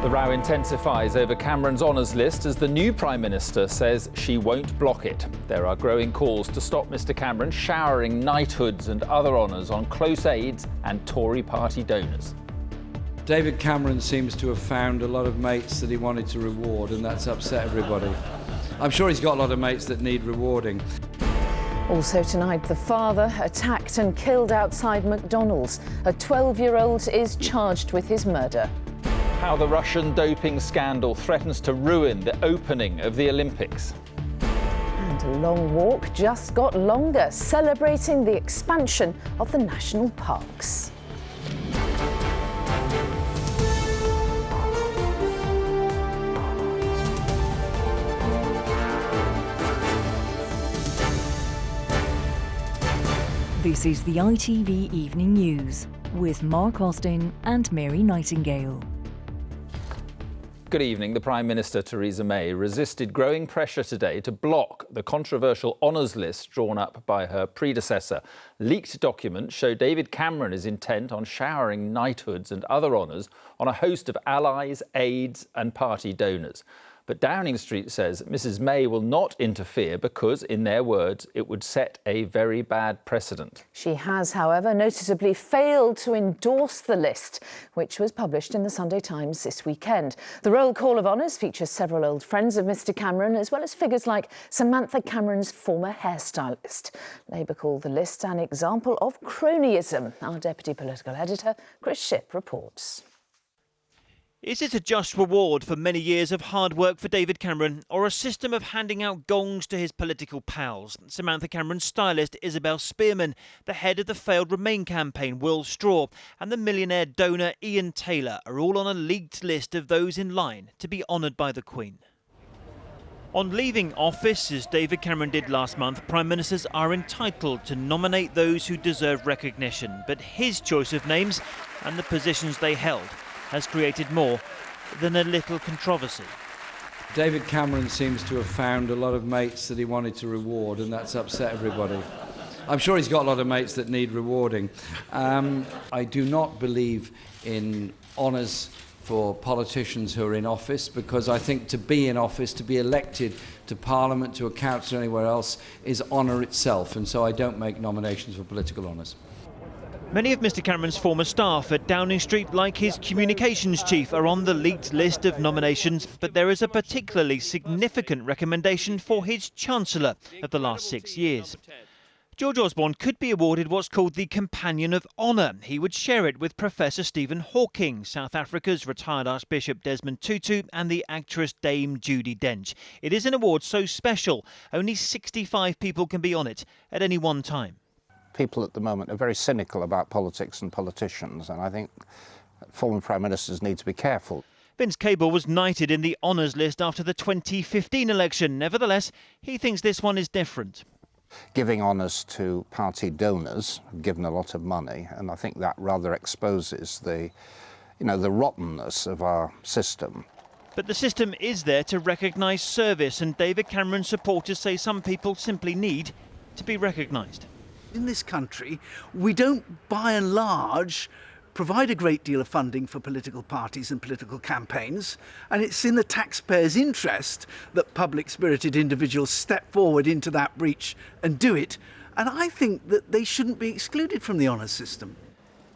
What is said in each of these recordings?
The row intensifies over Cameron's honours list as the new Prime Minister says she won't block it. There are growing calls to stop Mr Cameron showering knighthoods and other honours on close aides and Tory party donors. David Cameron seems to have found a lot of mates that he wanted to reward, and that's upset everybody. I'm sure he's got a lot of mates that need rewarding. Also tonight, the father attacked and killed outside McDonald's. A 12-year-old is charged with his murder. How the Russian doping scandal threatens to ruin the opening of the Olympics. And a long walk just got longer, celebrating the expansion of the national parks. This is the ITV Evening News with Mark Austin and Mary Nightingale. Good evening. The Prime Minister, Theresa May, resisted growing pressure today to block the controversial honours list drawn up by her predecessor. Leaked documents show David Cameron is intent on showering knighthoods and other honours on a host of allies, aides and party donors. But Downing Street says Mrs May will not interfere because, in their words, it would set a very bad precedent. She has, however, noticeably failed to endorse the list, which was published in the Sunday Times this weekend. The roll call of honours features several old friends of Mr Cameron, as well as figures like Samantha Cameron's former hairstylist. Labour called the list an example of cronyism. Our Deputy Political Editor, Chris Shipp, reports. Is it a just reward for many years of hard work for David Cameron, or a system of handing out gongs to his political pals? Samantha Cameron's stylist Isabel Spearman, the head of the failed Remain campaign Will Straw, and the millionaire donor Ian Taylor are all on a leaked list of those in line to be honoured by the Queen. On leaving office, as David Cameron did last month, Prime Ministers are entitled to nominate those who deserve recognition. But his choice of names and the positions they held has created more than a little controversy. David Cameron seems to have found a lot of mates that he wanted to reward, and that's upset everybody. I'm sure he's got a lot of mates that need rewarding. I do not believe in honours for politicians who are in office, because I think to be in office, to be elected to Parliament, to a council or anywhere else, is honour itself, and so I don't make nominations for political honours. Many of Mr Cameron's former staff at Downing Street, like his communications chief, are on the leaked list of nominations, but there is a particularly significant recommendation for his Chancellor of the last 6 years. George Osborne could be awarded what's called the Companion of Honour. He would share it with Professor Stephen Hawking, South Africa's retired Archbishop Desmond Tutu and the actress Dame Judi Dench. It is an award so special, only 65 people can be on it at any one time. People at the moment are very cynical about politics and politicians, and I think former Prime Ministers need to be careful. Vince Cable was knighted in the honours list after the 2015 election. Nevertheless, he thinks this one is different. Giving honours to party donors, given a lot of money, and I think that rather exposes the rottenness of our system. But the system is there to recognise service, and David Cameron supporters say some people simply need to be recognised. In this country, we don't, by and large, provide a great deal of funding for political parties and political campaigns, and it's in the taxpayers' interest that public-spirited individuals step forward into that breach and do it, and I think that they shouldn't be excluded from the honours system.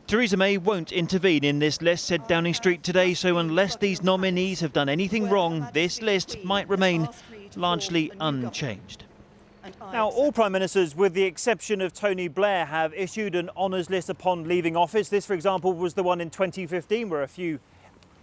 Theresa May won't intervene in this list, said Downing Street today, so unless these nominees have done anything wrong, this list might remain largely unchanged. Now, all Prime Ministers, with the exception of Tony Blair, have issued an honours list upon leaving office. This, for example, was the one in 2015 where a few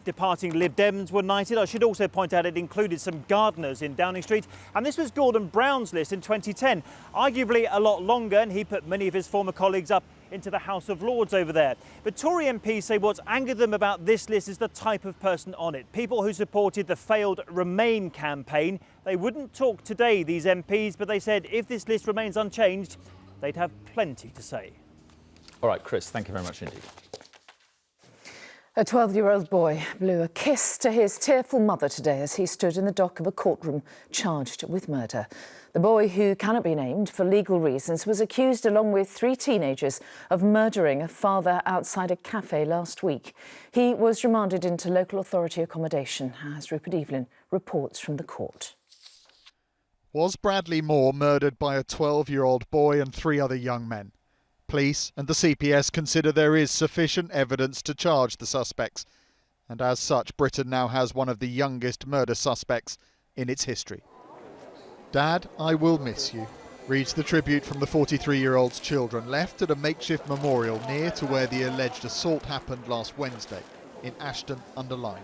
departing Lib Dems were knighted. I should also point out it included some gardeners in Downing Street. And this was Gordon Brown's list in 2010, arguably a lot longer, and he put many of his former colleagues up into the House of Lords over there. But Tory MPs say what's angered them about this list is the type of person on it. People who supported the failed Remain campaign. They wouldn't talk today, these MPs, but they said if this list remains unchanged, they'd have plenty to say. All right, Chris, thank you very much indeed. A 12-year-old boy blew a kiss to his tearful mother today as he stood in the dock of a courtroom charged with murder. The boy, who cannot be named for legal reasons, was accused, along with 3 teenagers, of murdering a father outside a cafe last week. He was remanded into local authority accommodation, as Rupert Evening reports from the court. Was Bradley Moore murdered by a 12-year-old boy and 3 other young men? Police and the CPS consider there is sufficient evidence to charge the suspects. And as such, Britain now has one of the youngest murder suspects in its history. Dad, I will miss you, reads the tribute from the 43-year-old's children, left at a makeshift memorial near to where the alleged assault happened last Wednesday, in Ashton-under-Lyne.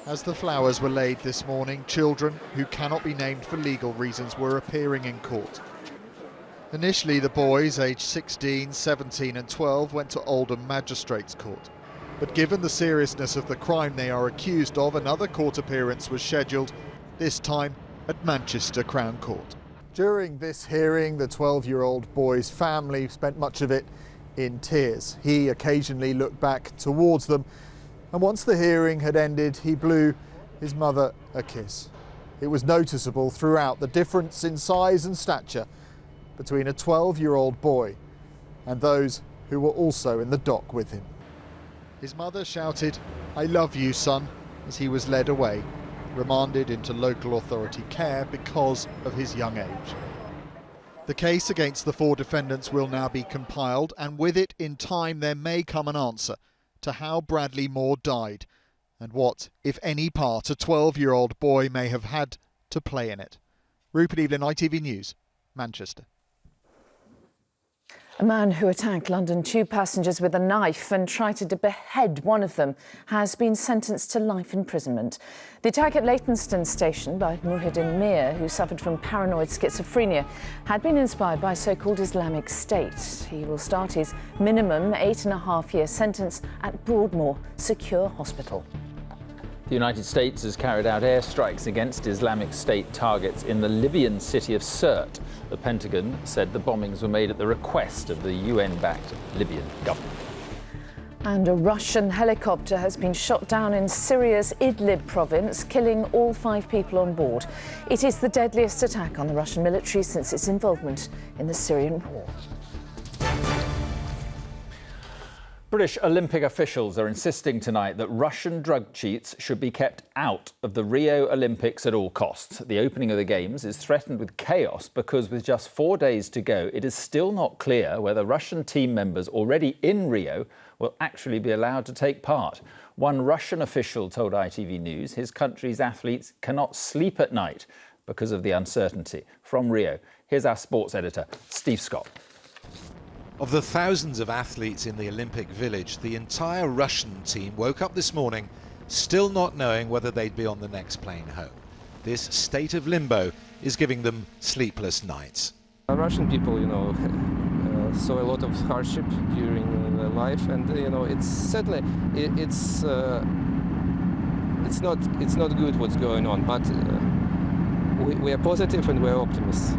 As the flowers were laid this morning, children, who cannot be named for legal reasons, were appearing in court. Initially, the boys, aged 16, 17 and 12, went to Oldham Magistrates Court. But given the seriousness of the crime they are accused of, another court appearance was scheduled, this time at Manchester Crown Court. During this hearing, the 12-year-old boy's family spent much of it in tears. He occasionally looked back towards them, and once the hearing had ended, he blew his mother a kiss. It was noticeable throughout the difference in size and stature between a 12-year-old boy and those who were also in the dock with him. His mother shouted, "I love you, son," as he was led away, remanded into local authority care because of his young age. The case against the 4 defendants will now be compiled, and with it, in time, there may come an answer to how Bradley Moore died and what, if any, part a 12-year-old boy may have had to play in it. Rupert Evening, ITV News, Manchester. A man who attacked London tube passengers with a knife and tried to behead one of them has been sentenced to life imprisonment. The attack at Leytonstone Station by Muhyiddin Mir, who suffered from paranoid schizophrenia, had been inspired by so-called Islamic State. He will start his minimum 8.5-year sentence at Broadmoor Secure Hospital. The United States has carried out airstrikes against Islamic State targets in the Libyan city of Sirte. The Pentagon said the bombings were made at the request of the UN-backed Libyan government. And a Russian helicopter has been shot down in Syria's Idlib province, killing all 5 people on board. It is the deadliest attack on the Russian military since its involvement in the Syrian war. British Olympic officials are insisting tonight that Russian drug cheats should be kept out of the Rio Olympics at all costs. The opening of the Games is threatened with chaos because with just 4 days to go, it is still not clear whether Russian team members already in Rio will actually be allowed to take part. One Russian official told ITV News his country's athletes cannot sleep at night because of the uncertainty. From Rio, here's our sports editor, Steve Scott. Of the thousands of athletes in the Olympic Village, the entire Russian team woke up this morning still not knowing whether they'd be on the next plane home. This state of limbo is giving them sleepless nights. Russian people, saw a lot of hardship during their life, and it's certainly it's not good what's going on, but we are positive and we're optimists.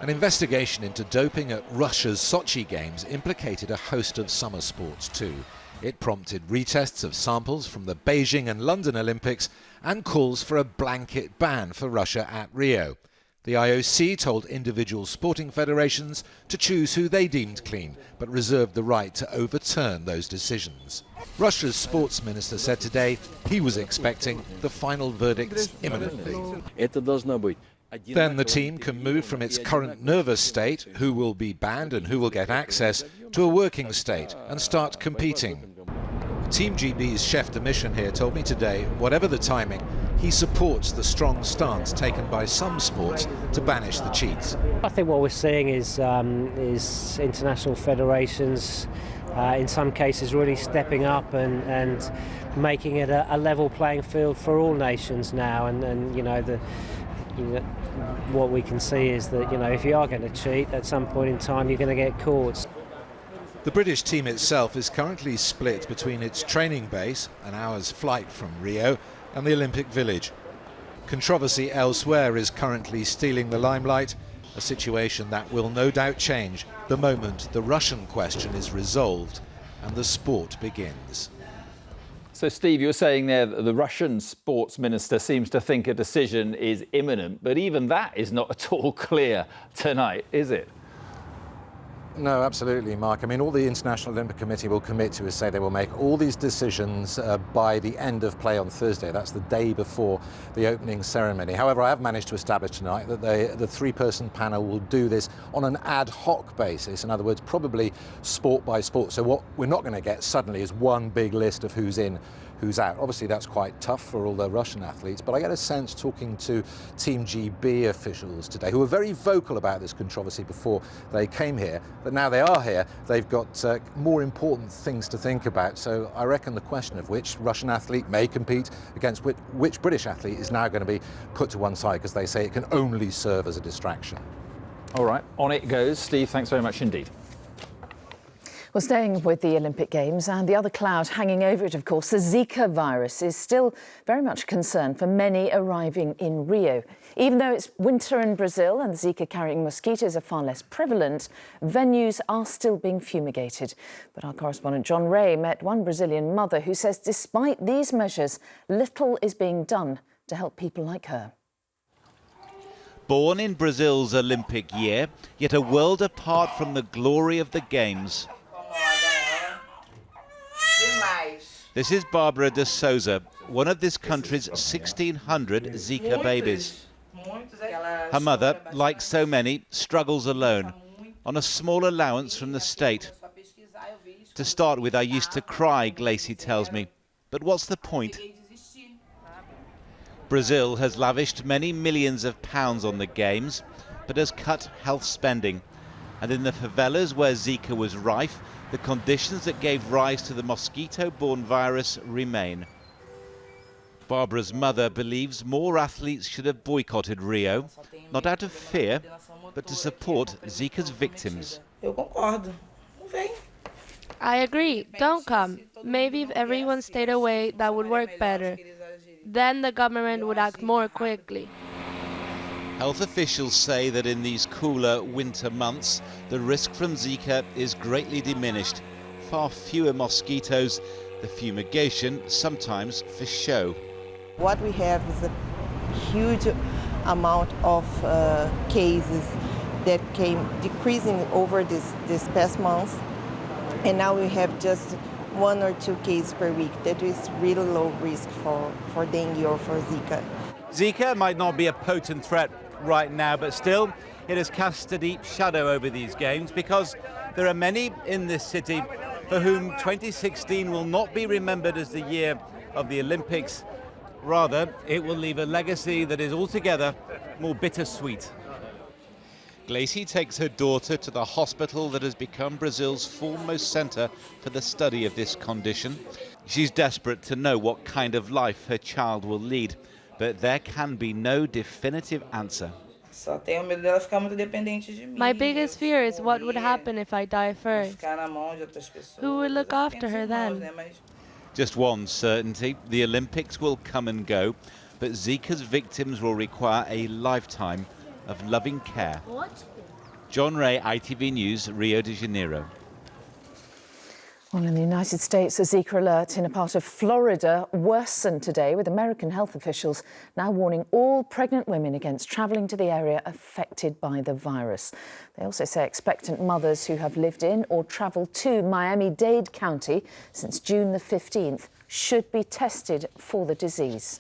An investigation into doping at Russia's Sochi Games implicated a host of summer sports too. It prompted retests of samples from the Beijing and London Olympics and calls for a blanket ban for Russia at Rio. The IOC told individual sporting federations to choose who they deemed clean, but reserved the right to overturn those decisions. Russia's sports minister said today he was expecting the final verdicts imminently. Then the team can move from its current nervous state, who will be banned and who will get access, to a working state and start competing. Team GB's chef de mission here told me today, whatever the timing, he supports the strong stance taken by some sports to banish the cheats. I think what we're seeing is international federations, in some cases, really stepping up and making it a level playing field for all nations now. What we can see is that if you are going to cheat, at some point in time you're going to get caught. The British team itself is currently split between its training base, an hour's flight from Rio, and the Olympic Village. Controversy elsewhere is currently stealing the limelight, a situation that will no doubt change the moment the Russian question is resolved and the sport begins. So, Steve, you were saying there that the Russian sports minister seems to think a decision is imminent, but even that is not at all clear tonight, is it? No, absolutely, Mark. I mean, all the International Olympic Committee will commit to is say they will make all these decisions by the end of play on Thursday. That's the day before the opening ceremony. However, I have managed to establish tonight that the three-person panel will do this on an ad hoc basis. In other words, probably sport by sport. So what we're not going to get suddenly is one big list of who's in, who's out. Obviously, that's quite tough for all the Russian athletes, but I get a sense talking to Team GB officials today, who were very vocal about this controversy before they came here, that now they are here, they've got more important things to think about. So I reckon the question of which Russian athlete may compete against which British athlete is now going to be put to one side, because they say it can only serve as a distraction. All right, on it goes. Steve, thanks very much indeed. Well, staying with the Olympic Games, and the other cloud hanging over it, of course, the Zika virus is still very much a concern for many arriving in Rio. Even though it's winter in Brazil and the Zika-carrying mosquitoes are far less prevalent, venues are still being fumigated. But our correspondent John Ray met one Brazilian mother who says despite these measures, little is being done to help people like her. Born in Brazil's Olympic year, yet a world apart from the glory of the Games. This is Barbara de Souza, one of this country's 1,600 Zika babies. Her mother, like so many, struggles alone, on a small allowance from the state. To start with, I used to cry, Glacy tells me. But what's the point? Brazil has lavished many millions of pounds on the Games, but has cut health spending. And in the favelas where Zika was rife, the conditions that gave rise to the mosquito-borne virus remain. Barbara's mother believes more athletes should have boycotted Rio, not out of fear, but to support Zika's victims. I agree. Don't come. Maybe if everyone stayed away, that would work better. Then the government would act more quickly. Health officials say that in these cooler winter months, the risk from Zika is greatly diminished. Far fewer mosquitoes, the fumigation sometimes for show. What we have is a huge amount of cases that came decreasing over this past month. And now we have just 1 or 2 cases per week. That is really low risk for dengue or for Zika. Zika might not be a potent threat right now, but still it has cast a deep shadow over these games because there are many in this city for whom 2016 will not be remembered as the year of the Olympics. Rather, it will leave a legacy that is altogether more bittersweet. Glacy takes her daughter to the hospital that has become Brazil's foremost centre for the study of this condition. She's desperate to know what kind of life her child will lead, but there can be no definitive answer. My biggest fear is what would happen if I die first. Who will look after her then? Just one certainty, the Olympics will come and go, but Zika's victims will require a lifetime of loving care. John Ray, ITV News, Rio de Janeiro. Well, in the United States, a Zika alert in a part of Florida worsened today, with American health officials now warning all pregnant women against travelling to the area affected by the virus. They also say expectant mothers who have lived in or travelled to Miami-Dade County since June the 15th should be tested for the disease.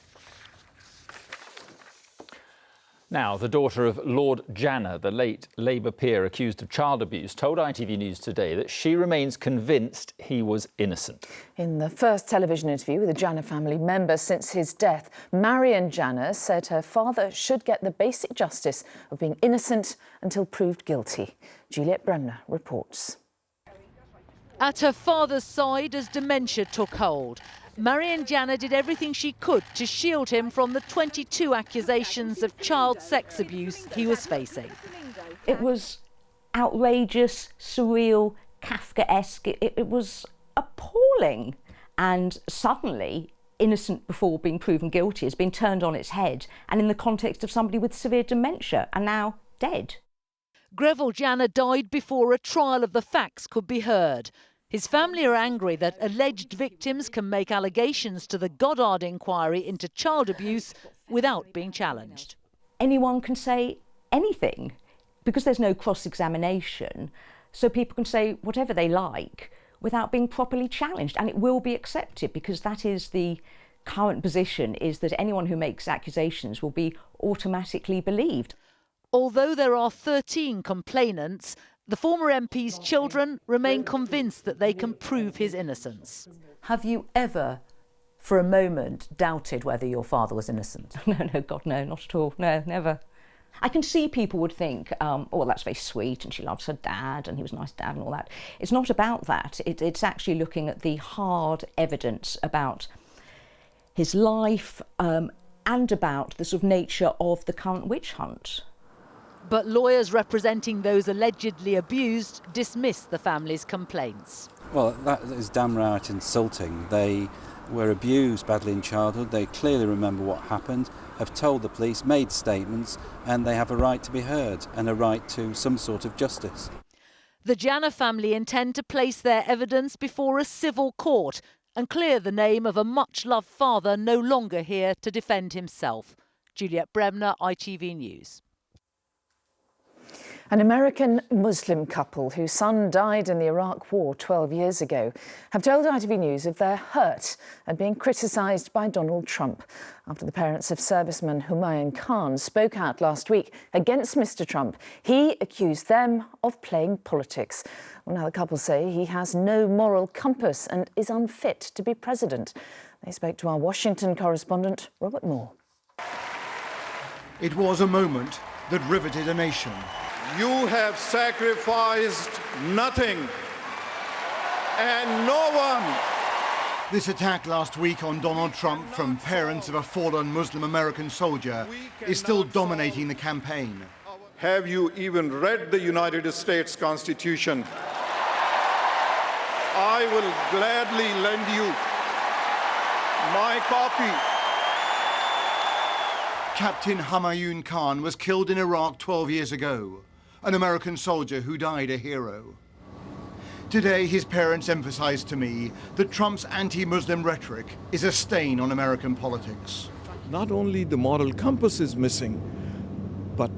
Now, the daughter of Lord Jana, the late Labour peer accused of child abuse, told ITV News today that she remains convinced he was innocent. In the first television interview with a Jana family member since his death, Marion Jana said her father should get the basic justice of being innocent until proved guilty. Juliet Bremner reports. At her father's side as dementia took hold, Marion Jana did everything she could to shield him from the 22 accusations of child sex abuse he was facing. It was outrageous, surreal, Kafkaesque. It was appalling. And suddenly, innocent before being proven guilty has been turned on its head, and in the context of somebody with severe dementia and now dead. Greville Jana died before a trial of the facts could be heard. His family are angry that alleged victims can make allegations to the Goddard inquiry into child abuse without being challenged. Anyone can say anything because there's no cross-examination, so people can say whatever they like without being properly challenged, and it will be accepted because that is the current position, is that anyone who makes accusations will be automatically believed. Although there are 13 complainants, the former MP's children remain convinced that they can prove his innocence. Have you ever, for a moment, doubted whether your father was innocent? No, God, no, not at all. No, never. I can see people would think, oh, well, that's very sweet and she loves her dad and he was a nice dad and all that. It's not about that. It's actually looking at the hard evidence about his life and about the sort of nature of the current witch hunt. But lawyers representing those allegedly abused dismiss the family's complaints. Well, that is damn right insulting. They were abused badly in childhood. They clearly remember what happened, have told the police, made statements, and they have a right to be heard and a right to some sort of justice. The Jana family intend to place their evidence before a civil court and clear the name of a much-loved father no longer here to defend himself. Juliet Bremner, ITV News. An American Muslim couple whose son died in the Iraq War 12 years ago have told ITV News of their hurt at being criticised by Donald Trump after the parents of serviceman Humayun Khan spoke out last week against Mr. Trump. He accused them of playing politics. Well, now the couple say he has no moral compass and is unfit to be president. They spoke to our Washington correspondent, Robert Moore. It was a moment that riveted a nation. You have sacrificed nothing and no one. This attack last week on Donald Trump from parents of a fallen Muslim American soldier is still dominating the campaign. Have you even read the United States Constitution? I will gladly lend you my copy. Captain Humayun Khan was killed in Iraq 12 years ago, an American soldier who died a hero. Today, his parents emphasized to me that Trump's anti-Muslim rhetoric is a stain on American politics. Not only the moral compass is missing, but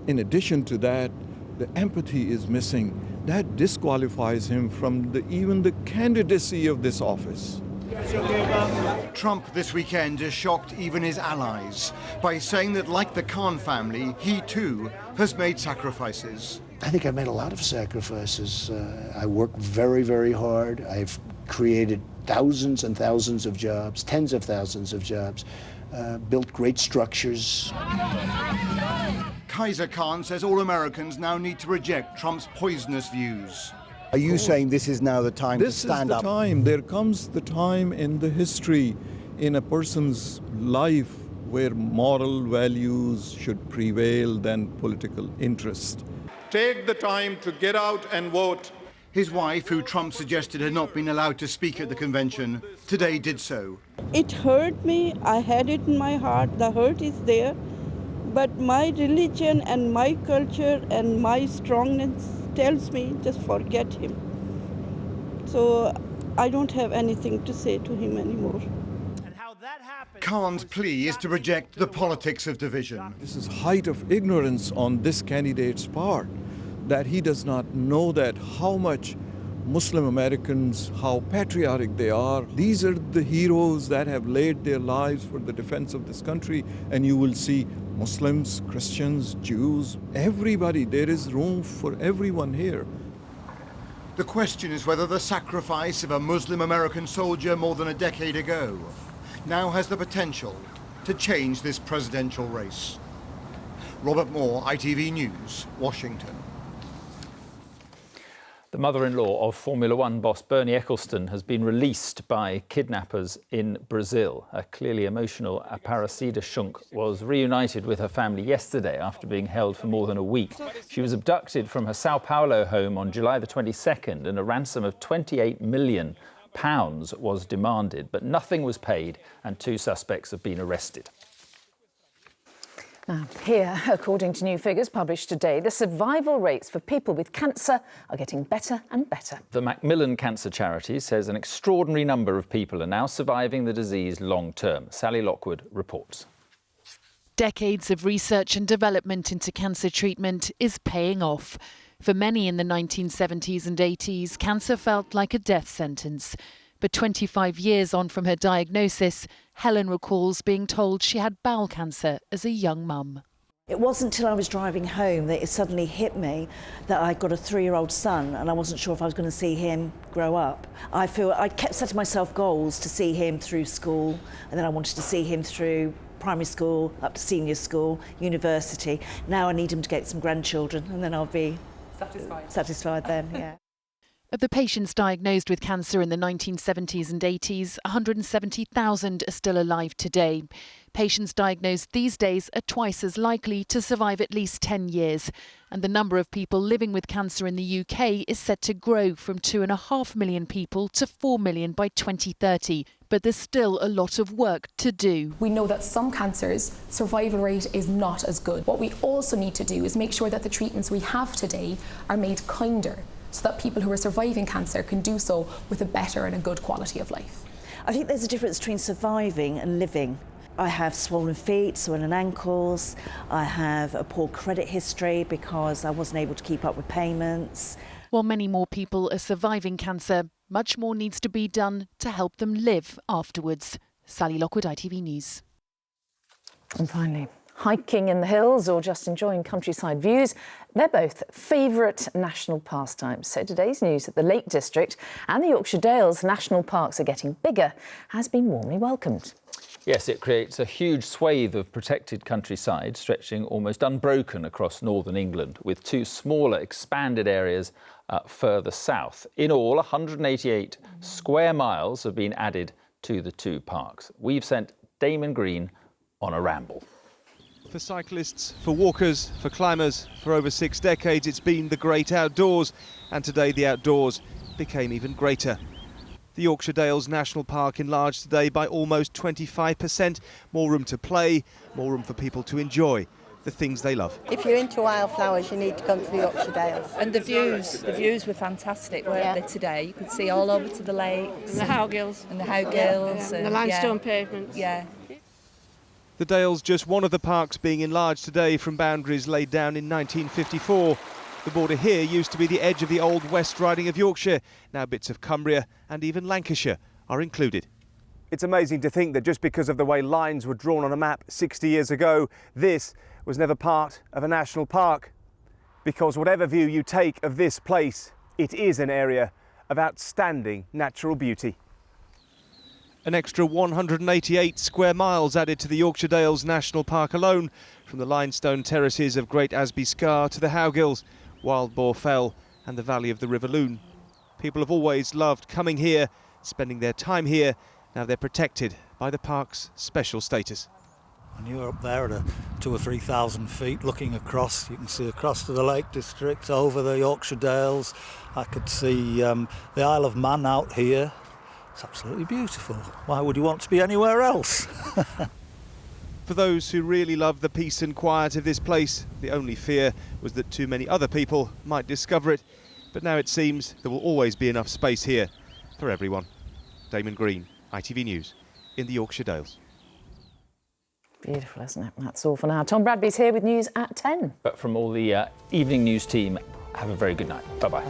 in addition to that, the empathy is missing. That disqualifies him from even the candidacy of this office. Trump this weekend has shocked even his allies by saying that, like the Khan family, he too has made sacrifices. I think I've made a lot of sacrifices. I work very, very hard. I've created thousands and thousands of jobs, tens of thousands of jobs, built great structures. Kaiser Khan says all Americans now need to reject Trump's poisonous views. Are you saying this is now the time to stand up? This is the time. There comes the time in the history in a person's life where moral values should prevail than political interest. Take the time to get out and vote. His wife, who Trump suggested had not been allowed to speak at the convention, today did so. It hurt me. I had it in my heart. The hurt is there. But my religion and my culture and my strongness tells me just forget him. So I don't have anything to say to him anymore. Khan's plea is to reject the politics of division. This is height of ignorance on this candidate's part, that he does not know that how much Muslim Americans, how patriotic they are. These are the heroes that have laid their lives for the defense of this country, and you will see Muslims, Christians, Jews, everybody. There is room for everyone here. The question is whether the sacrifice of a Muslim American soldier more than a decade ago now has the potential to change this presidential race. Robert Moore, ITV News, Washington. The mother-in-law of Formula One boss Bernie Ecclestone has been released by kidnappers in Brazil. A clearly emotional Aparecida Schunk was reunited with her family yesterday after being held for more than a week. She was abducted from her Sao Paulo home on July the 22nd, and a ransom of £28 million was demanded, but nothing was paid and 2 suspects have been arrested. Now, here, according to new figures published today, the survival rates for people with cancer are getting better and better. The Macmillan Cancer Charity says an extraordinary number of people are now surviving the disease long term. Sally Lockwood reports. Decades of research and development into cancer treatment is paying off. For many in the 1970s and 80s, cancer felt like a death sentence. But 25 years on from her diagnosis, Helen recalls being told she had bowel cancer as a young mum. It wasn't until I was driving home that it suddenly hit me that I got a 3-year-old son and I wasn't sure if I was going to see him grow up. I kept setting myself goals to see him through school, and then I wanted to see him through primary school, up to senior school, university. Now I need him to get some grandchildren and then I'll be satisfied then, yeah. Of the patients diagnosed with cancer in the 1970s and 80s, 170,000 are still alive today. Patients diagnosed these days are twice as likely to survive at least 10 years. And the number of people living with cancer in the UK is set to grow from 2.5 million people to 4 million by 2030. But there's still a lot of work to do. We know that some cancers' survival rate is not as good. What we also need to do is make sure that the treatments we have today are made kinder, so that people who are surviving cancer can do so with a better and a good quality of life. I think there's a difference between surviving and living. I have swollen feet, swollen ankles, I have a poor credit history because I wasn't able to keep up with payments. While many more people are surviving cancer, much more needs to be done to help them live afterwards. Sally Lockwood, ITV News. And finally, hiking in the hills or just enjoying countryside views, they're both favourite national pastimes. So today's news that the Lake District and the Yorkshire Dales national parks are getting bigger has been warmly welcomed. Yes, it creates a huge swathe of protected countryside stretching almost unbroken across northern England, with 2 smaller expanded areas further south. In all, 188 square miles have been added to the 2 parks. We've sent Damon Green on a ramble. For cyclists, for walkers, for climbers, for over 6 decades it's been the great outdoors, and today the outdoors became even greater. The Yorkshire Dales National Park enlarged today by almost 25%, more room to play, more room for people to enjoy the things they love. If you're into wildflowers, you need to come to the Yorkshire Dales. And the views were fantastic, weren't they, today? You could see all over to the lakes. And the Howgills. And the Howgills. And the limestone pavements. Yeah. The Dales, just one of the parks being enlarged today from boundaries laid down in 1954. The border here used to be the edge of the old West Riding of Yorkshire. Now bits of Cumbria and even Lancashire are included. It's amazing to think that just because of the way lines were drawn on a map 60 years ago, this was never part of a national park. Because whatever view you take of this place, it is an area of outstanding natural beauty. An extra 188 square miles added to the Yorkshire Dales National Park alone, from the limestone terraces of Great Asby Scar to the Howgills, Wild Boar Fell and the valley of the River Lune. People have always loved coming here, spending their time here. Now they're protected by the park's special status. When you're up there at 2,000 or 3,000 feet looking across, you can see across to the Lake District, over the Yorkshire Dales. I could see the Isle of Man out here. It's absolutely beautiful. Why would you want to be anywhere else? For those who really love the peace and quiet of this place, the only fear was that too many other people might discover it. But now it seems there will always be enough space here for everyone. Damon Green, ITV News, in the Yorkshire Dales. Beautiful, isn't it? That's all for now. Tom Bradby's here with news at 10. But from all the evening news team, have a very good night. Bye-bye.